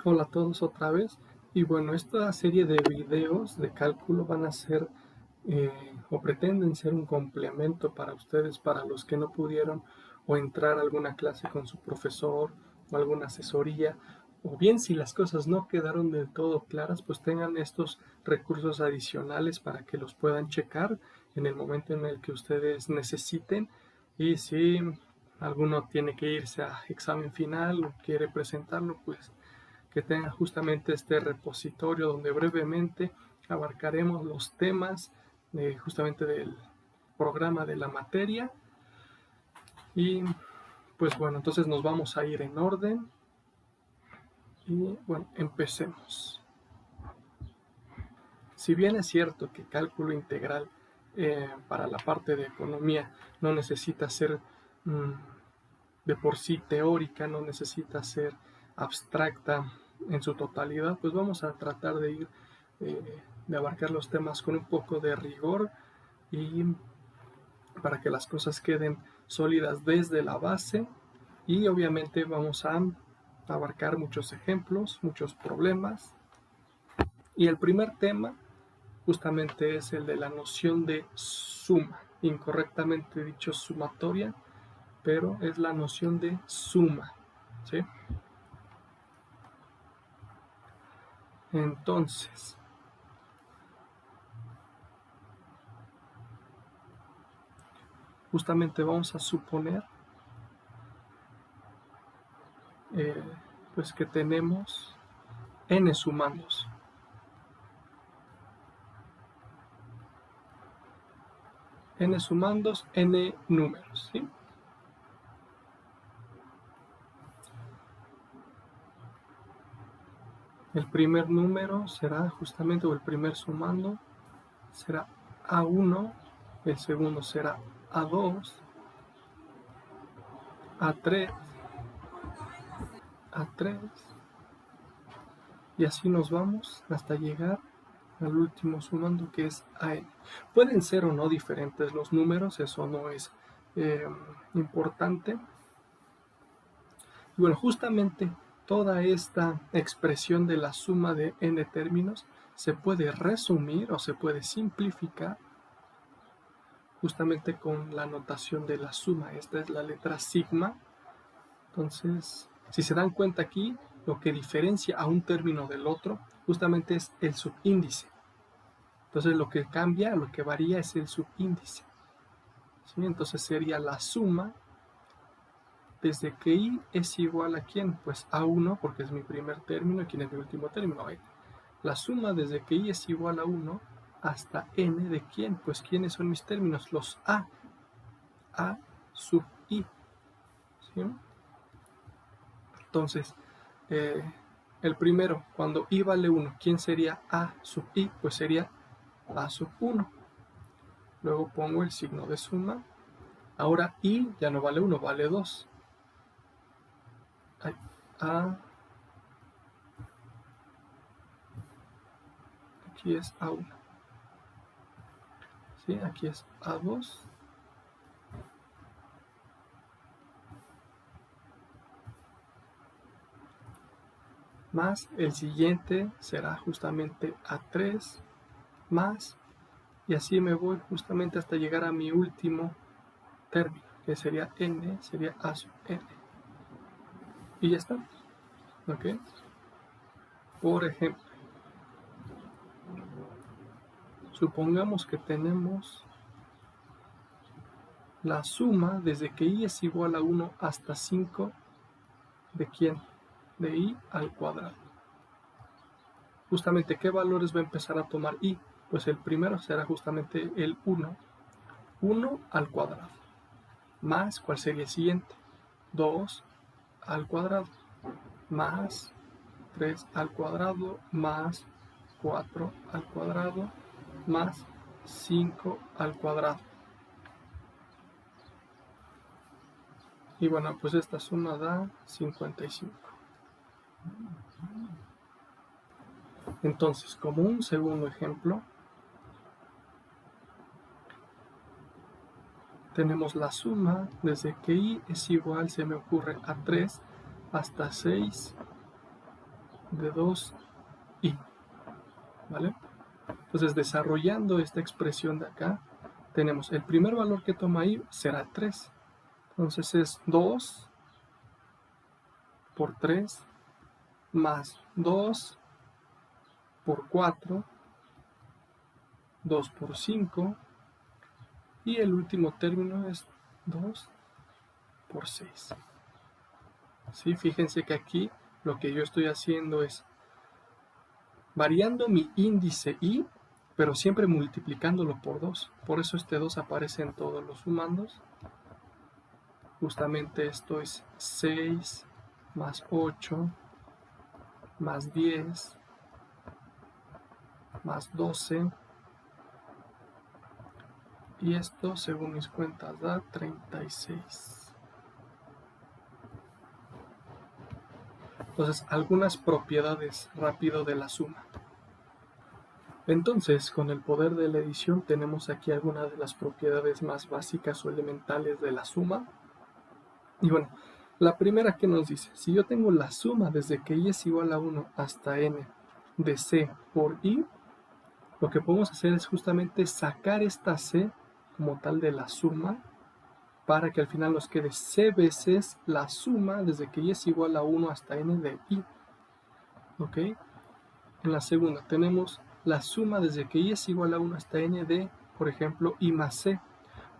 Hola a todos otra vez. Y bueno, esta serie de videos de cálculo van a ser o pretenden ser un complemento para ustedes, para los que no pudieron o entrar a alguna clase con su profesor o alguna asesoría, o bien si las cosas no quedaron del todo claras, pues tengan estos recursos adicionales para que los puedan checar en el momento en el que ustedes necesiten. Y si alguno tiene que irse a examen final o quiere presentarlo, pues que tenga justamente este repositorio donde brevemente abarcaremos los temas justamente del programa de la materia. Y pues bueno, entonces nos vamos a ir en orden y bueno, empecemos. Si bien es cierto que cálculo integral para la parte de economía no necesita ser de por sí teórica, no necesita ser abstracta en su totalidad, pues vamos a tratar de ir de abarcar los temas con un poco de rigor y para que las cosas queden sólidas desde la base. Y obviamente vamos a abarcar muchos ejemplos, muchos problemas. Y el primer tema justamente es el de la noción de suma, incorrectamente dicho sumatoria, pero es la noción de suma, ¿sí? Entonces, justamente vamos a suponer pues que tenemos n sumandos. N sumandos, n números, ¿sí? El primer número será justamente, o el primer sumando será A1, el segundo será A2, A3, A3, y así nos vamos hasta llegar al último sumando, que es AN. Pueden ser o no diferentes los números, eso no es importante. Y bueno, justamente toda esta expresión de la suma de n términos se puede resumir o se puede simplificar justamente con la notación de la suma. Esta es la letra sigma. Entonces, si se dan cuenta aquí, lo que diferencia a un término del otro justamente es el subíndice. Entonces lo que cambia, lo que varía es el subíndice, ¿sí? Entonces sería la suma desde que i es igual a ¿quién? Pues a1, porque es mi primer término, y ¿quién es mi último término? La suma desde que i es igual a 1 hasta n de ¿quién? Pues ¿quiénes son mis términos? Los a sub i, ¿sí? Entonces, el primero, cuando i vale 1, ¿quién sería a sub i? Pues sería a sub 1. Luego pongo el signo de suma. Ahora i ya no vale 1, vale 2. Aquí es A1. ¿Sí? Aquí es A2. Más el siguiente será justamente A3 más, y así me voy justamente hasta llegar a mi último término, que sería n, sería a sub n. Y ya está. ¿Ok? Por ejemplo, supongamos que tenemos la suma desde que i es igual a 1 hasta 5 de ¿quién? De i al cuadrado. Justamente, ¿qué valores va a empezar a tomar i? Pues el primero será justamente el 1. 1 al cuadrado. Más, ¿cuál sería el siguiente? 2 al cuadrado. Más 3 al cuadrado. Más 4 al cuadrado. Más 5 al cuadrado. Y bueno, pues esta suma da 55. Entonces, como un segundo ejemplo, tenemos la suma desde que i es igual, se me ocurre, a 3 hasta 6 de 2i, ¿vale? Entonces, desarrollando esta expresión de acá, tenemos el primer valor que toma i será 3. Entonces es 2 por 3 más 2 por 4, 2 por 5, y el último término es 2 por 6. ¿Sí? Fíjense que aquí lo que yo estoy haciendo es variando mi índice i, pero siempre multiplicándolo por 2. Por eso este 2 aparece en todos los sumandos. Justamente esto es 6 más 8 más 10 más 12, y esto, según mis cuentas, da 36. Entonces, algunas propiedades rápido de la suma. Entonces, con el poder de la edición tenemos aquí algunas de las propiedades más básicas o elementales de la suma. Y bueno, la primera que nos dice, si yo tengo la suma desde que i es igual a 1 hasta n de c por i, lo que podemos hacer es justamente sacar esta c como tal de la suma, para que al final nos quede c veces la suma desde que i es igual a 1 hasta n de i. ¿Ok? En la segunda tenemos la suma desde que i es igual a 1 hasta n de, por ejemplo, i más c.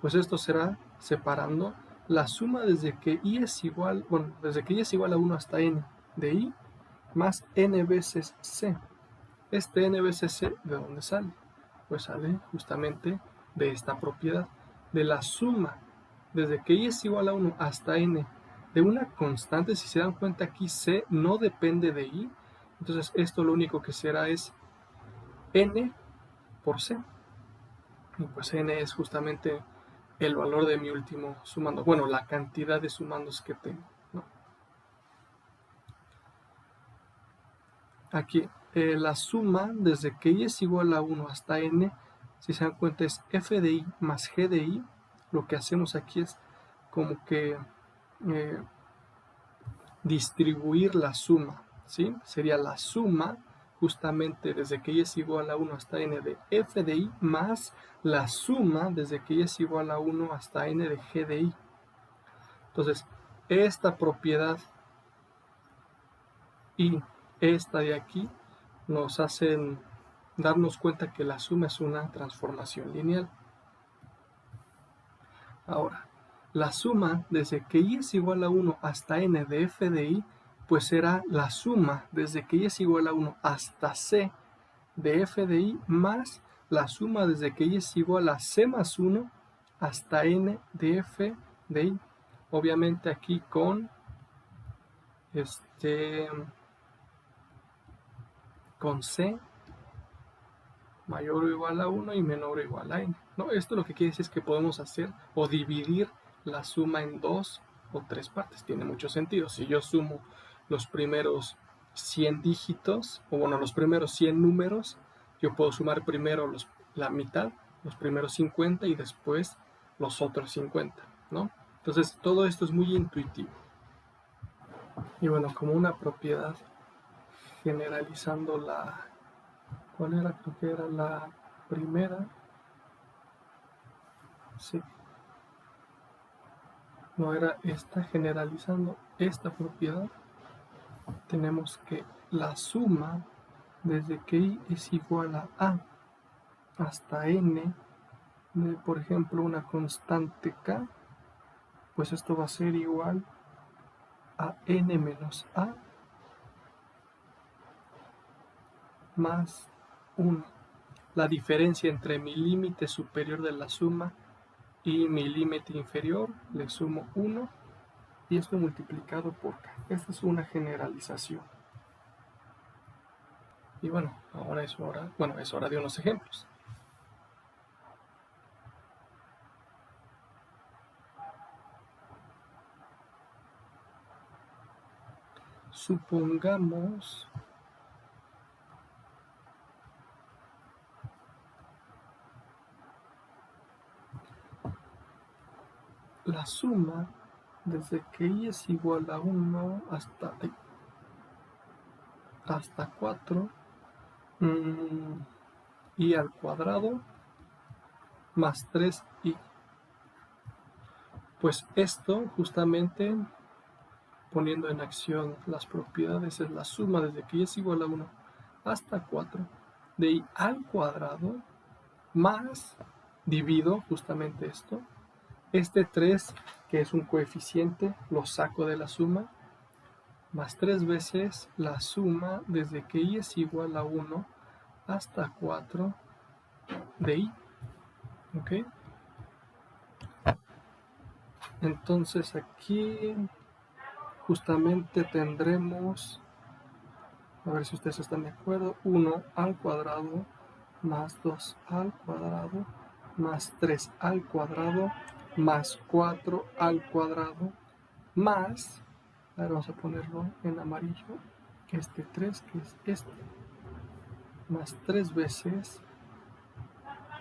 Pues esto será separando la suma desde que i es igual, desde que i es igual a 1 hasta n de i más n veces c. Este n veces c, ¿de dónde sale? Pues sale justamente de esta propiedad, de la suma desde que i es igual a 1 hasta n de una constante. Si se dan cuenta, aquí c no depende de i, entonces esto lo único que será es n por c, y pues n es justamente el valor de mi último sumando, bueno, la cantidad de sumandos que tengo, ¿no? Aquí la suma desde que i es igual a 1 hasta n, si se dan cuenta, es f de i más g de i. Lo que hacemos aquí es como que distribuir la suma, ¿sí? Sería la suma justamente desde que i es igual a 1 hasta n de f de i más la suma desde que i es igual a 1 hasta n de g de i. Entonces, esta propiedad y esta de aquí nos hacen darnos cuenta que la suma es una transformación lineal. Ahora, la suma desde que i es igual a 1 hasta n de f de i, pues será la suma desde que i es igual a 1 hasta c de f de i más la suma desde que i es igual a c más 1 hasta n de f de i. Obviamente aquí con c mayor o igual a 1 y menor o igual a n. ¿No? Esto lo que quiere decir es que podemos hacer o dividir la suma en 2 o 3 partes. Tiene mucho sentido. Si yo sumo los primeros 100 dígitos, o bueno, los primeros 100 números, yo puedo sumar primero la mitad, los primeros 50, y después los otros 50, ¿no? Entonces, todo esto es muy intuitivo. Y bueno, como una propiedad, generalizando ¿cuál era? Creo que era la primera. Sí. No era esta, generalizando esta propiedad. Tenemos que la suma desde que i es igual a hasta n de, por ejemplo, una constante k, pues esto va a ser igual a n menos a más 1. La diferencia entre mi límite superior de la suma y mi límite inferior, le sumo 1, y esto multiplicado por k. Esta es una generalización. Y bueno, ahora es hora de unos ejemplos. Supongamos la suma desde que i es igual a 1 hasta hasta 4 y al cuadrado más 3i. Pues esto justamente poniendo en acción las propiedades es la suma desde que y es igual a 1 hasta 4 de i al cuadrado más divido justamente esto. Este 3 que es un coeficiente lo saco de la suma más 3 veces la suma desde que i es igual a 1 hasta 4 de i. ¿Ok? Entonces aquí justamente tendremos, a ver si ustedes están de acuerdo, 1 al cuadrado más 2 al cuadrado más 3 al cuadrado más 4 al cuadrado más, ahora vamos a ponerlo en amarillo, este 3 que es este, más 3 veces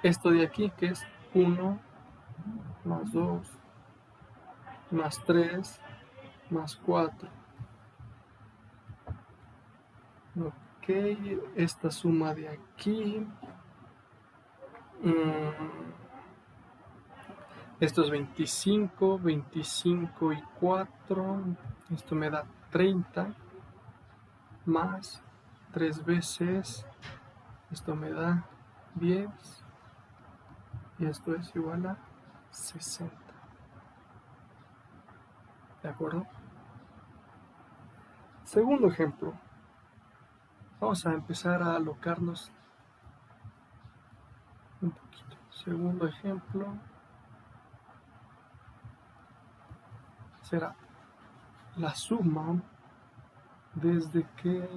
esto de aquí que es 1 más 2 más 3 más 4. Ok, esta suma de aquí, esto es 25, 25 y 4, esto me da 30, más 3 veces, esto me da 10, y esto es igual a 60. ¿De acuerdo? Segundo ejemplo. Vamos a empezar a alocarnos un poquito. Segundo ejemplo será la suma desde que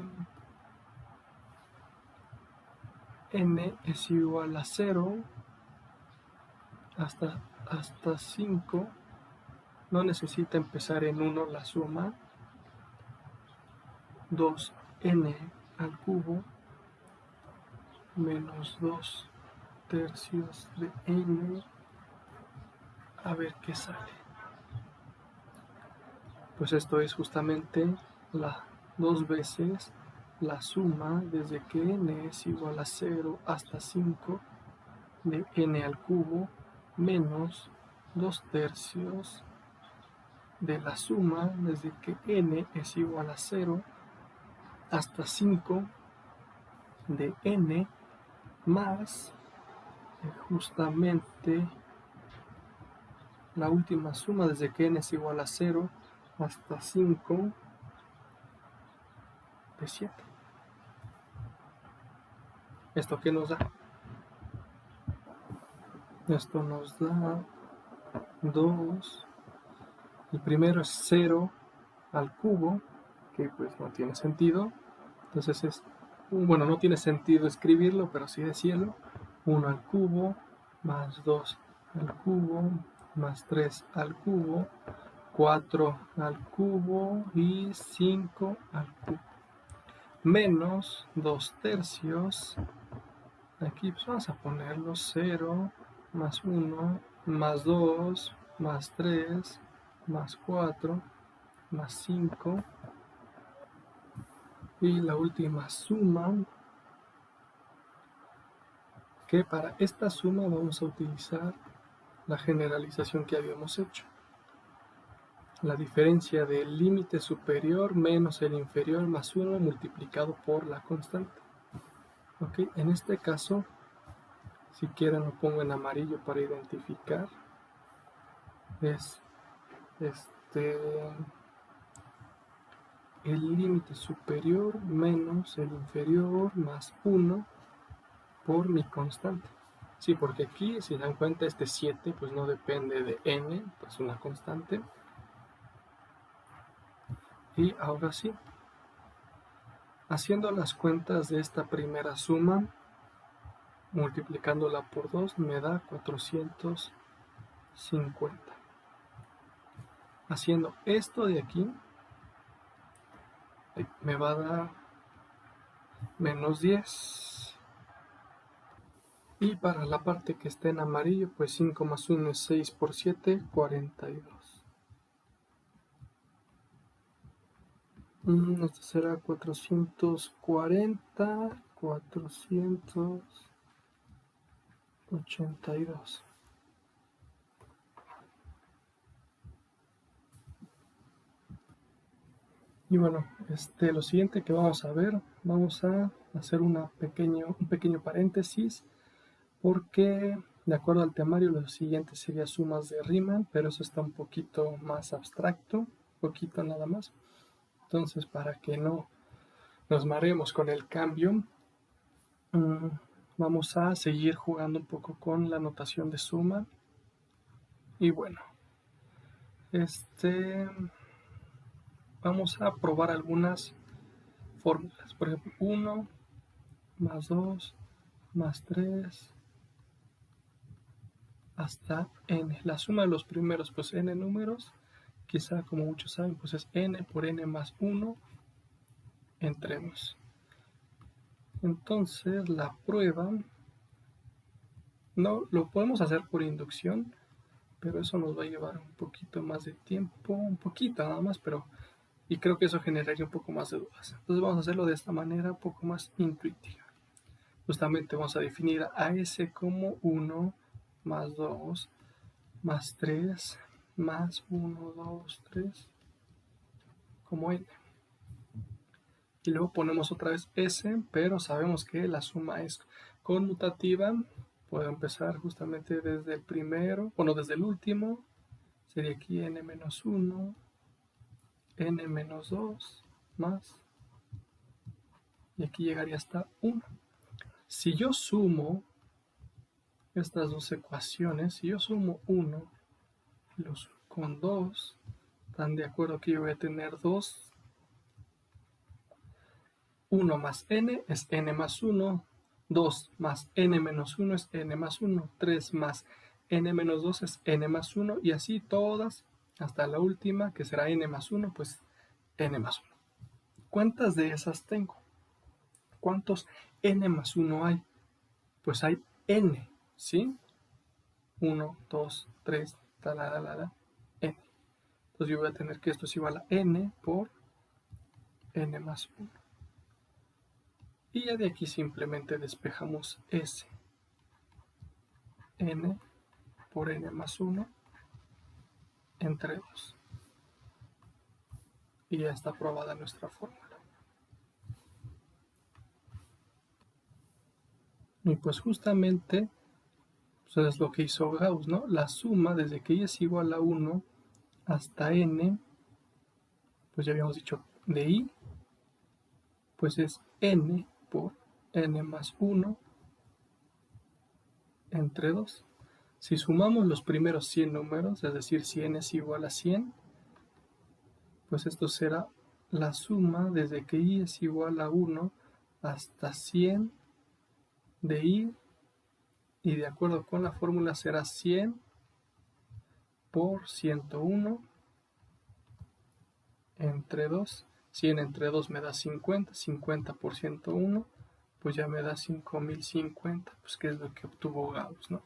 n es igual a 0 hasta 5. No necesita empezar en 1 la suma. 2n al cubo menos 2 tercios de n. A ver qué sale. Pues esto es justamente la 2 veces la suma desde que n es igual a 0 hasta 5 de n al cubo menos 2 tercios de la suma desde que n es igual a 0 hasta 5 de n más justamente la última suma desde que n es igual a 0 hasta 5 de 7. ¿Esto qué nos da? Esto nos da 2. El primero es 0 al cubo, que pues no tiene sentido. Entonces es, bueno, no tiene sentido escribirlo, pero sí decirlo. 1 al cubo, más 2 al cubo, más 3 al cubo, 4 al cubo y 5 al cubo. Menos 2 tercios. Aquí pues vamos a ponerlo 0, más 1, más 2, más 3, más 4, más 5. Y la última suma, que para esta suma vamos a utilizar la generalización que habíamos hecho. La diferencia del límite superior menos el inferior más 1 multiplicado por la constante. ¿Ok? En este caso, si quieren lo pongo en amarillo para identificar. Es el límite superior menos el inferior más 1 por mi constante. Sí, porque aquí, si se dan cuenta, este 7 pues no depende de n, pues una constante. Y ahora sí, haciendo las cuentas de esta primera suma, multiplicándola por 2, me da 450. Haciendo esto de aquí, me va a dar menos 10. Y para la parte que está en amarillo, pues 5 más 1 es 6 por 7, 42. Esto será 482. Y bueno, lo siguiente que vamos a ver, vamos a hacer un pequeño paréntesis, porque de acuerdo al temario lo siguiente sería sumas de Riemann, pero eso está un poquito más abstracto, un poquito nada más. Entonces, para que no nos mareemos con el cambio, vamos a seguir jugando un poco con la notación de suma. Y bueno, vamos a probar algunas fórmulas. Por ejemplo, 1 más 2 más 3 hasta n. La suma de los primeros, pues n números, quizá como muchos saben, pues es n por n más 1 entre 2. Entonces la prueba no lo podemos hacer por inducción, pero eso nos va a llevar un poquito más de tiempo, un poquito nada más, y creo que eso generaría un poco más de dudas. Entonces vamos a hacerlo de esta manera un poco más intuitiva. Justamente vamos a definir a S como 1 más 2 más 3 más 1, 2, 3 como n. Y luego ponemos otra vez S, pero sabemos que la suma es conmutativa. Puedo empezar justamente desde el primero, bueno, desde el último. Sería aquí n menos 1, n menos 2 más, y aquí llegaría hasta 1. Si yo sumo estas dos ecuaciones, si yo sumo 1 con 2, están de acuerdo que yo voy a tener 2. 1 más n es n más 1, 2 más n menos 1 es n más 1, 3 más n menos 2 es n más 1, y así todas, hasta la última, que será n más 1, pues n más 1. ¿Cuántas de esas tengo? ¿Cuántos n más 1 hay? Pues hay n, ¿sí? 1, 2, 3, n. Entonces yo voy a tener que esto es igual a n por n más 1. Y ya de aquí simplemente despejamos S. N por n más 1 entre 2. Y ya está aprobada nuestra fórmula. Y pues justamente pues es lo que hizo Gauss, ¿no? La suma desde que y es igual a 1 hasta n, pues ya habíamos dicho de i, pues es n por n más 1 entre 2. Si sumamos los primeros 100 números, es decir, si n es igual a 100, pues esto será la suma desde que i es igual a 1 hasta 100 de i, y de acuerdo con la fórmula será 100 por 101 entre 2. 100 entre 2 me da 50, 50 por 101, pues ya me da 5050, pues que es lo que obtuvo Gauss, ¿no?